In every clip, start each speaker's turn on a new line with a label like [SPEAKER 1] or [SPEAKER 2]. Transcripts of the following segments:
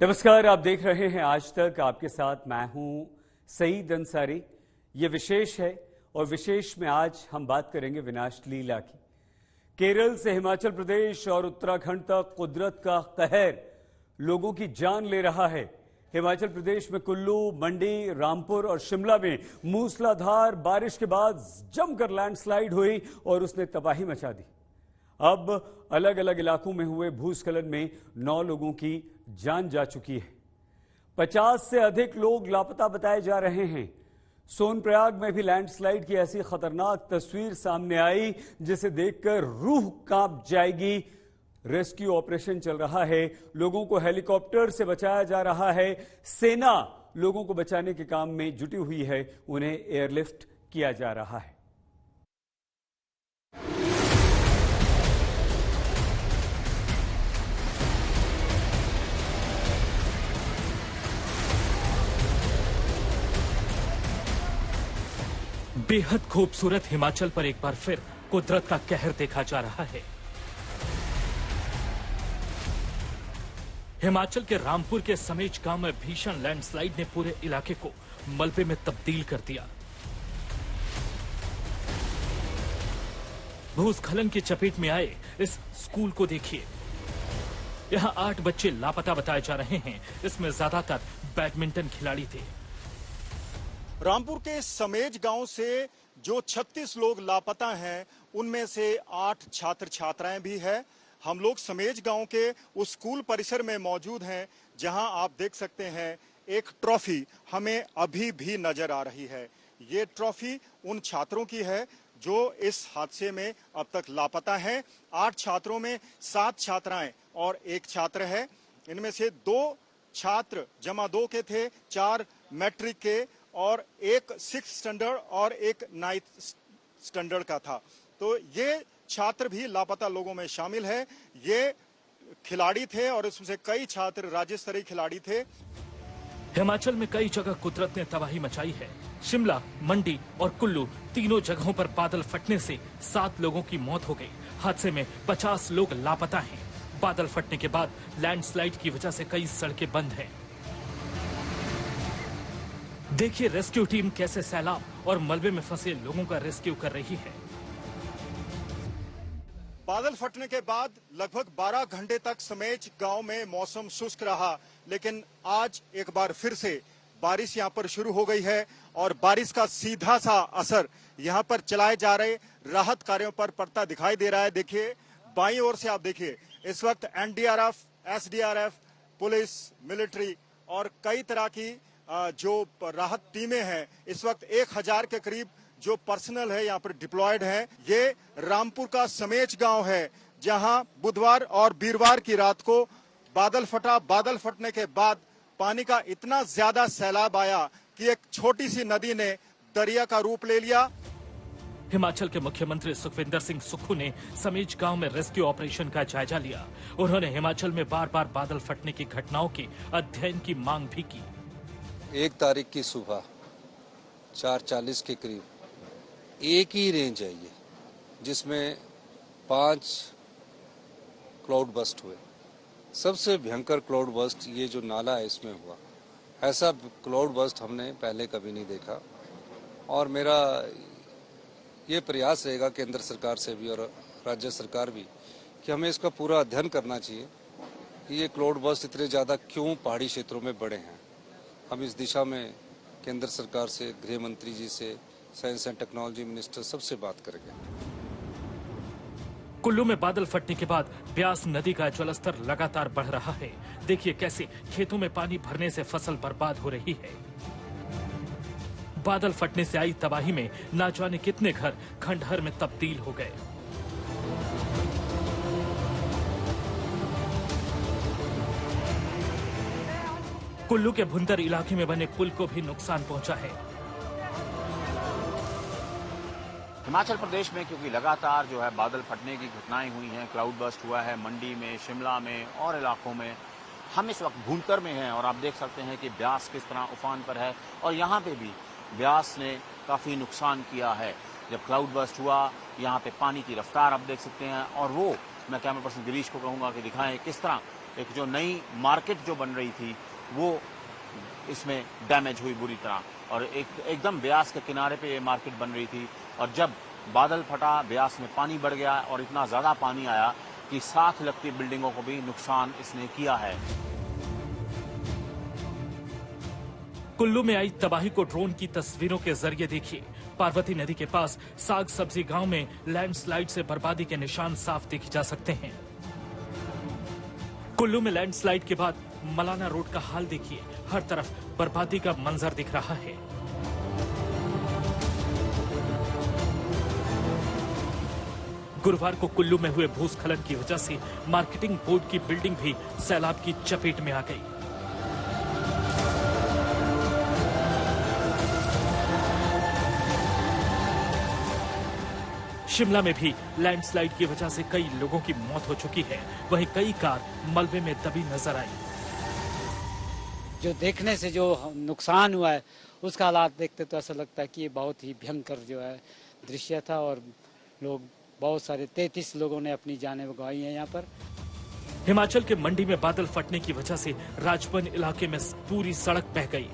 [SPEAKER 1] नमस्कार, आप देख रहे हैं आज तक। आपके साथ मैं हूं सईद अंसारी। ये विशेष है और विशेष में आज हम बात करेंगे विनाश लीला की। केरल से हिमाचल प्रदेश और उत्तराखंड तक कुदरत का कहर लोगों की जान ले रहा है। हिमाचल प्रदेश में कुल्लू, मंडी, रामपुर और शिमला में मूसलाधार बारिश के बाद जमकर लैंडस्लाइड हुई और उसने तबाही मचा दी। अब अलग अलग इलाकों में हुए भूस्खलन में 9 लोगों की जान जा चुकी है। 50 से अधिक लोग लापता बताए जा रहे हैं। सोनप्रयाग में भी लैंडस्लाइड की ऐसी खतरनाक तस्वीर सामने आई जिसे देखकर रूह कांप जाएगी। रेस्क्यू ऑपरेशन चल रहा है, लोगों को हेलीकॉप्टर से बचाया जा रहा है। सेना लोगों को बचाने के काम में जुटी हुई है, उन्हें एयरलिफ्ट किया जा रहा है।
[SPEAKER 2] बेहद खूबसूरत हिमाचल पर एक बार फिर कुदरत का कहर देखा जा रहा है। हिमाचल के रामपुर के समेज गांव में भीषण लैंडस्लाइड ने पूरे इलाके को मलबे में तब्दील कर दिया। भूस्खलन की चपेट में आए इस स्कूल को देखिए। यहां 8 बच्चे लापता बताए जा रहे हैं। इसमें ज्यादातर बैडमिंटन खिलाड़ी थे।
[SPEAKER 3] रामपुर के समेज गांव से जो 36 लोग लापता हैं, उनमें से 8 छात्र छात्राएं भी हैं। हम लोग समेज गांव के उस स्कूल परिसर में मौजूद हैं, जहां आप देख सकते हैं एक ट्रॉफी हमें अभी भी नजर आ रही है। ये ट्रॉफी उन छात्रों की है जो इस हादसे में अब तक लापता हैं। 8 छात्रों में 7 छात्राएं और 1 छात्र है। इनमें से 2 छात्र जमा 2 के थे, 4 मैट्रिक के और 1 6th स्टैंडर्ड और 1 9th स्टैंडर्ड का था। तो ये छात्र भी लापता लोगों में शामिल है। ये खिलाड़ी थे और इसमें से कई छात्र राज्य स्तरीय खिलाड़ी थे।
[SPEAKER 2] हिमाचल में कई जगह कुदरत ने तबाही मचाई है। शिमला, मंडी और कुल्लू तीनों जगहों पर बादल फटने से 7 लोगों की मौत हो गई। हादसे में 50 लोग लापता हैं। बादल फटने के बाद लैंडस्लाइड की वजह से कई सड़कें बंद हैं। देखिए रेस्क्यू टीम कैसे सैलाब और मलबे में फंसे लोगों का रेस्क्यू कर रही है।
[SPEAKER 3] बादल फटने के बाद लगभग 12 घंटे तक समेज गांव में मौसम शुष्क रहा, लेकिन आज एक बार फिर से बारिश यहां पर शुरू हो गई है और बारिश का सीधा सा असर यहां पर चलाए जा रहे राहत कार्यों पर पड़ता दिखाई दे रहा है। देखिए बाईं ओर से आप देखिए, इस वक्त एनडीआरएफ, एसडीआरएफ, पुलिस, मिलिट्री और कई तरह की जो राहत टीमें हैं, इस वक्त 1000 के करीब जो पर्सनल है यहाँ पर डिप्लॉयड है। ये रामपुर का समेज गांव है, जहां बुधवार और वीरवार की रात को बादल फटा। बादल फटने के बाद पानी का इतना ज्यादा सैलाब आया कि एक छोटी सी नदी ने दरिया का रूप ले लिया।
[SPEAKER 2] हिमाचल के मुख्यमंत्री सुखविंदर सिंह सुक्खू ने समेज गांव में रेस्क्यू ऑपरेशन का जायजा लिया। उन्होंने हिमाचल में बार बार बादल फटने की घटनाओं के अध्ययन की मांग भी की।
[SPEAKER 4] 1 तारीख की सुबह 4:40 के करीब एक ही रेंज है ये, जिसमें 5 क्लाउड बस्ट हुए। सबसे भयंकर क्लाउड बस्ट ये जो नाला है इसमें हुआ। ऐसा क्लाउड बस्ट हमने पहले कभी नहीं देखा। और मेरा ये प्रयास रहेगा केंद्र सरकार से भी और राज्य सरकार भी कि हमें इसका पूरा अध्ययन करना चाहिए कि ये क्लाउड बस्ट इतने ज़्यादा क्यों पहाड़ी क्षेत्रों में बढ़े हैं। हम इस दिशा में केंद्र सरकार से, गृह मंत्री जी से, साइंस एंड टेक्नोलॉजी मिनिस्टर सबसे बात करेंगे।
[SPEAKER 2] कुल्लू में बादल फटने के बाद ब्यास नदी का जलस्तर लगातार बढ़ रहा है। देखिए कैसे खेतों में पानी भरने से फसल बर्बाद हो रही है। बादल फटने से आई तबाही में ना जाने कितने घर खंडहर में तब्दील हो गए। कुल्लू के भुंतर इलाके में बने पुल को भी नुकसान पहुंचा है।
[SPEAKER 5] हिमाचल प्रदेश में क्योंकि लगातार जो है बादल फटने की घटनाएं हुई हैं, क्लाउड बस्ट हुआ है मंडी में, शिमला में और इलाकों में। हम इस वक्त भूंतर में हैं और आप देख सकते हैं कि ब्यास किस तरह उफान पर है और यहाँ पे भी ब्यास ने काफ़ी नुकसान किया है। जब क्लाउड बस्ट हुआ यहाँ पे पानी की रफ्तार आप देख सकते हैं और वो मैं कैमरा पर्सन गिरीश को कहूँगा कि दिखाएं किस तरह एक जो नई मार्केट जो बन रही थी वो इसमें डैमेज हुई बुरी तरह। और एकदम ब्यास के किनारे पे ये मार्केट बन रही थी, और जब बादल फटा, ब्यास में पानी बढ़ गया और इतना ज्यादा पानी आया कि साथ लगती बिल्डिंगों को भी नुकसान इसने किया है।
[SPEAKER 2] कुल्लू में आई तबाही को ड्रोन की तस्वीरों के जरिए देखिए। पार्वती नदी के पास साग सब्जी गांव में लैंडस्लाइड से बर्बादी के निशान साफ देखे जा सकते हैं। कुल्लू में लैंडस्लाइड के बाद मलाना रोड का हाल देखिए, हर तरफ बर्बादी का मंजर दिख रहा है। गुरुवार को कुल्लू में हुए भूस्खलन की वजह से मार्केटिंग बोर्ड की बिल्डिंग भी सैलाब की चपेट में आ गई। शिमला में भी लैंडस्लाइड की वजह से कई लोगों की मौत हो चुकी है, वहीं कई कार मलबे में दबी नजर आई।
[SPEAKER 6] जो देखने से जो नुकसान हुआ है उसका हालात देखते तो ऐसा लगता है कि ये बहुत ही भयंकर जो है दृश्य था, और लोग बहुत सारे 33 लोगों ने अपनी जानें गंवाई हैं यहाँ पर।
[SPEAKER 2] हिमाचल के मंडी में बादल फटने की वजह से राजबन इलाके में पूरी सड़क बह गई।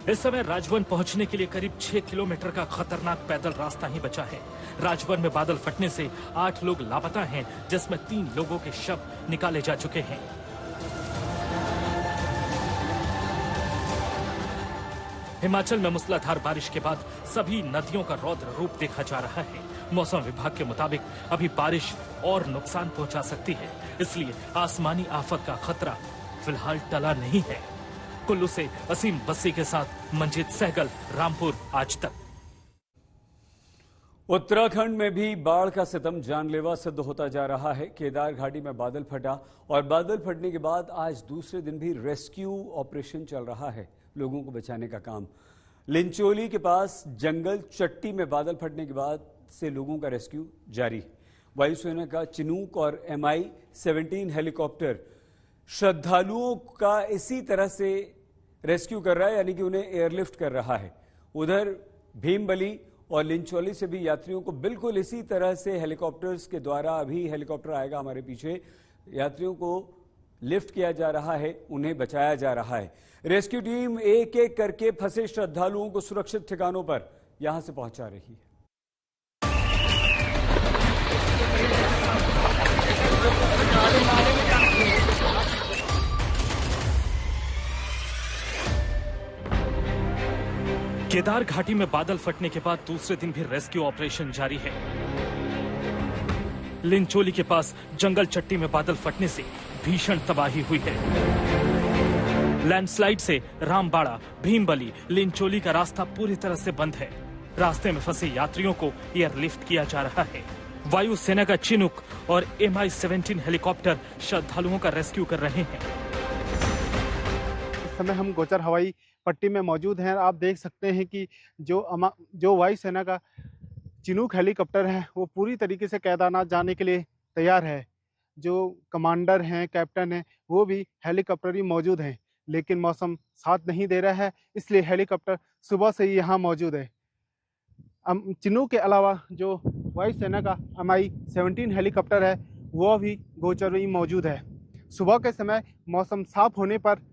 [SPEAKER 2] इस समय राजबन पहुंचने के लिए करीब 6 किलोमीटर का खतरनाक पैदल रास्ता ही बचा है। राजबन में बादल फटने से 8 लोग लापता हैं, जिसमें 3 लोगों के शव निकाले जा चुके हैं। हिमाचल में मूसलाधार बारिश के बाद सभी नदियों का रौद्र रूप देखा जा रहा है। मौसम विभाग के मुताबिक अभी बारिश और नुकसान पहुंचा सकती है, इसलिए आसमानी आफत का खतरा फिलहाल टला नहीं है। कुल्लू से असीम बस्सी के साथ मंजीत सहगल, रामपुर, आज तक।
[SPEAKER 1] उत्तराखंड में भी बाढ़ का सितम जानलेवा सिद्ध होता जा रहा है। केदार घाटी में बादल फटा और बादल फटने के बाद आज दूसरे दिन भी रेस्क्यू ऑपरेशन चल रहा है, लोगों को बचाने का काम। लिंचोली के पास जंगल चट्टी में बादल फटने के बाद से लोगों का रेस्क्यू जारी। वायुसेना का चिनूक और MI-17 हेलीकॉप्टर श्रद्धालुओं का इसी तरह से रेस्क्यू कर रहा है, यानी कि उन्हें एयरलिफ्ट कर रहा है। उधर भीमबली और लिंचोली से भी यात्रियों को बिल्कुल इसी तरह से हेलीकॉप्टर्स के द्वारा, अभी हेलीकॉप्टर आएगा हमारे पीछे, यात्रियों को लिफ्ट किया जा रहा है, उन्हें बचाया जा रहा है। रेस्क्यू टीम एक एक करके फंसे श्रद्धालुओं को सुरक्षित ठिकानों पर यहां से पहुंचा रही है।
[SPEAKER 2] केदार घाटी में बादल फटने के बाद दूसरे दिन भी रेस्क्यू ऑपरेशन जारी है। लिंचोली के पास जंगल चट्टी में बादल फटने से भीषण तबाही हुई है। लैंडस्लाइड से रामबाड़ा, भीमबली, लिंचोली का रास्ता पूरी तरह से बंद है। रास्ते में फंसे यात्रियों को एयरलिफ्ट किया जा रहा है। वायुसेना का चिनूक और MI-17 हेलीकॉप्टर श्रद्धालुओं का रेस्क्यू कर रहे हैं।
[SPEAKER 7] इस समय हम गोचर हवाई पट्टी में मौजूद हैं। आप देख सकते हैं कि जो वायुसेना का चिनूक हेलीकॉप्टर है वो पूरी तरीके से केदारनाथ जाने के लिए तैयार है। जो कमांडर हैं, कैप्टन हैं, वो भी हेलीकॉप्टर ही मौजूद हैं, लेकिन मौसम साथ नहीं दे रहा है, इसलिए हेलीकॉप्टर सुबह से ही यहाँ मौजूद है। चिनूक के अलावा जो वायुसेना का MI-17 हेलीकॉप्टर है वो भी गोचर में मौजूद है। सुबह के समय मौसम साफ होने पर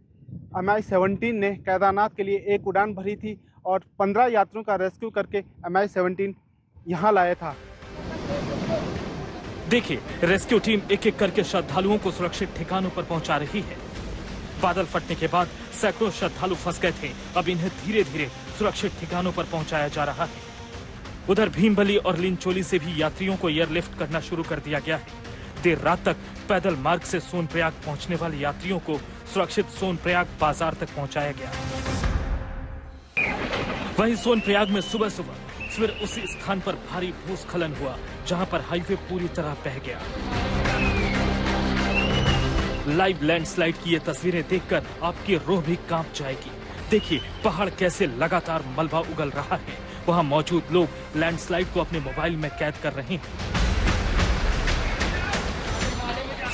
[SPEAKER 7] MI-17 ने केदारनाथ के लिए एक उड़ान भरी थी और 15 यात्रियों का रेस्क्यू करके MI-17 यहाँ लाया था।
[SPEAKER 2] देखिए, रेस्क्यू टीम एक एक करके श्रद्धालुओं को सुरक्षित ठिकानों पर पहुंचा रही है। बादल फटने के बाद सैकड़ों श्रद्धालु फंस गए थे, अब इन्हें धीरे धीरे सुरक्षित ठिकानों पर पहुंचाया जा रहा है। उधर भीमबली और लिंचोली से भी यात्रियों को एयरलिफ्ट करना शुरू कर दिया गया है। देर रात तक पैदल मार्ग से सोनप्रयाग पहुंचने वाले यात्रियों को सुरक्षित सोनप्रयाग बाजार तक पहुंचाया गया। वहीं सोनप्रयाग में सुबह सुबह फिर उसी स्थान पर भारी भूस्खलन हुआ जहां पर हाईवे पूरी तरह बह गया। लाइव लैंडस्लाइड की ये तस्वीरें देखकर आपकी रूह भी कांप जाएगी। देखिए पहाड़ कैसे लगातार मलबा उगल रहा है। वहां मौजूद लोग लैंडस्लाइड को अपने मोबाइल में कैद कर रहे हैं।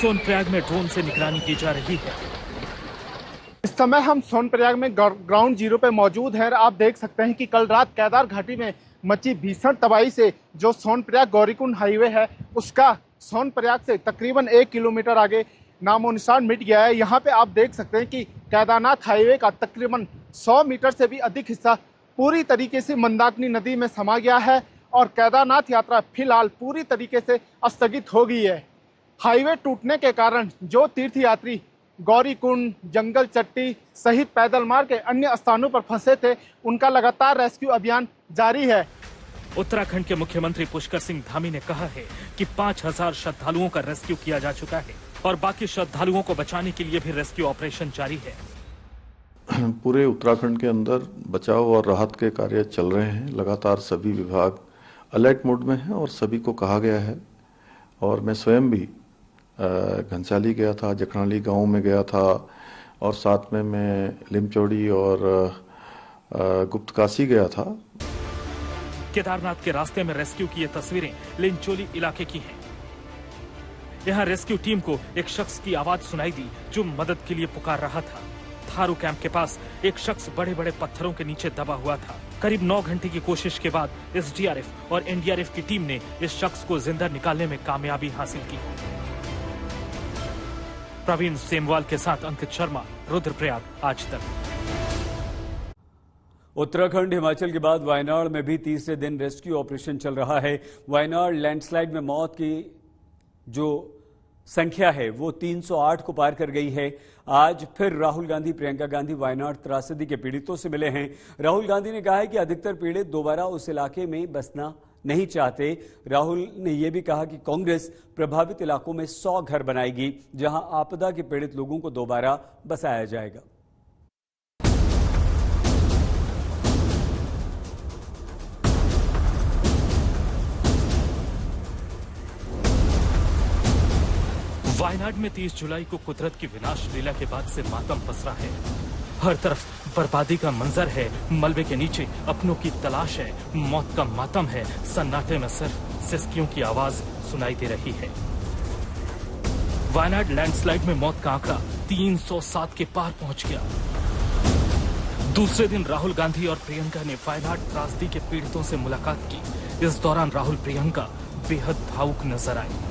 [SPEAKER 2] सोनप्रयाग में ड्रोन से निगरानी की जा रही है।
[SPEAKER 7] इस समय हम सोनप्रयाग में ग्राउंड जीरो पे मौजूद हैं। आप देख सकते हैं कि कल रात केदार घाटी में मची भीषण तबाही से जो सोनप्रयाग गौरीकुंड हाईवे है उसका सोनप्रयाग से तकरीबन 1 किलोमीटर आगे नामो निशान मिट गया है। यहाँ पे आप देख सकते हैं कि केदारनाथ हाईवे का तकरीबन 100 मीटर से भी अधिक हिस्सा पूरी तरीके से मंदाकिनी नदी में समा गया है और केदारनाथ यात्रा फिलहाल पूरी तरीके से स्थगित हो गई है। हाईवे टूटने के कारण जो तीर्थयात्री गौरीकुंड, जंगल चट्टी सहित पैदल मार्ग के अन्य स्थानों पर फंसे थे, उनका लगातार रेस्क्यू अभियान जारी है।
[SPEAKER 2] उत्तराखंड के मुख्यमंत्री पुष्कर सिंह धामी ने कहा है कि 5000 श्रद्धालुओं का रेस्क्यू किया जा चुका है और बाकी श्रद्धालुओं को बचाने के लिए भी रेस्क्यू ऑपरेशन जारी है।
[SPEAKER 8] पूरे उत्तराखंड के अंदर बचाव और राहत के कार्य चल रहे हैं। लगातार सभी विभाग अलर्ट मोड में हैं और सभी को कहा गया है। और मैं स्वयं भी घनसाली गया था, जखनाली गांव में गया था और साथ में मैं लिमचौड़ी और गुप्तकाशी गया था।
[SPEAKER 2] केदारनाथ के रास्ते में रेस्क्यू की ये तस्वीरें लिंचोली इलाके की हैं। यहाँ रेस्क्यू टीम को एक शख्स की आवाज सुनाई दी जो मदद के लिए पुकार रहा था। थारू कैंप के पास एक शख्स बड़े बड़े पत्थरों के नीचे दबा हुआ था। करीब 9 घंटे की कोशिश के बाद एसडीआरएफ और एनडीआरएफ की टीम ने इस शख्स को जिंदा निकालने में कामयाबी हासिल की। प्रवीण सेमवाल के साथ अंकित शर्मा, रुद्रप्रयाग, आज तक।
[SPEAKER 1] उत्तराखंड हिमाचल के बाद वायनाड में भी तीसरे दिन रेस्क्यू ऑपरेशन चल रहा है। वायनाड लैंडस्लाइड में मौत की जो संख्या है वो 308 को पार कर गई है। आज फिर राहुल गांधी, प्रियंका गांधी वायनाड त्रासदी के पीड़ितों से मिले हैं। राहुल गांधी ने कहा है कि अधिकतर पीड़ित दोबारा उस इलाके में बसना नहीं चाहते। राहुल ने यह भी कहा कि कांग्रेस प्रभावित इलाकों में 100 घर बनाएगी जहां आपदा के पीड़ित लोगों को दोबारा बसाया जाएगा।
[SPEAKER 2] वायनाड में 30 जुलाई को कुदरत की विनाश लीला के बाद से मातम पसरा है। हर तरफ बर्बादी का मंजर है, मलबे के नीचे अपनों की तलाश है, मौत का मातम है। सन्नाटे में सिर्फ सिसकियों की आवाज सुनाई दे रही है। वायनाड लैंडस्लाइड में मौत का आंकड़ा 307 के पार पहुंच गया। दूसरे दिन राहुल गांधी और प्रियंका ने वायनाड त्रासदी के पीड़ितों से मुलाकात की। इस दौरान राहुल प्रियंका बेहद भावुक नजर आए।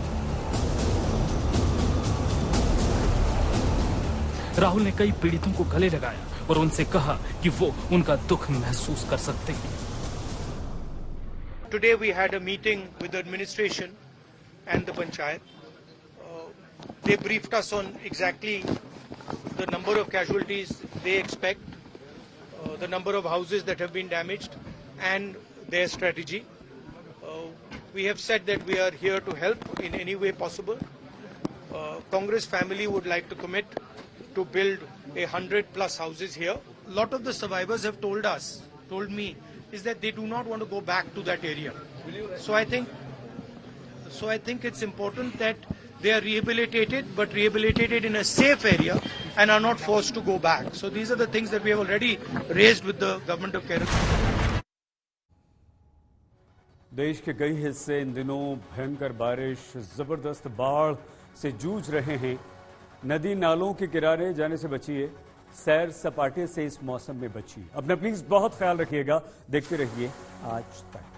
[SPEAKER 2] राहुल ने कई पीड़ितों को गले लगाया और उनसे कहा कि वो उनका दुख महसूस कर सकते हैं।
[SPEAKER 9] Today we had a meeting with the administration and the panchayat. They briefed us on exactly the number of casualties they expect, the number of houses that have been damaged, and their strategy. We have said that we are here to help in any way possible. Congress family would like to commit to build 100+ houses here. A lot of the survivors have told me, is that they do not want to go back to that area. So I think it's important that they are rehabilitated, but rehabilitated in a safe area and are not forced to go back. So these are the things that we have already raised with the government of Kerala.
[SPEAKER 1] देश के कई हिस्से इन दिनों भयंकर बारिश, जबरदस्त बाढ़ से जूझ रहे हैं। नदी नालों के किनारे जाने से बचिए, सैर सपाटे से इस मौसम में बचिए। अपना प्लीज बहुत ख्याल रखिएगा। देखते रहिए आज तक।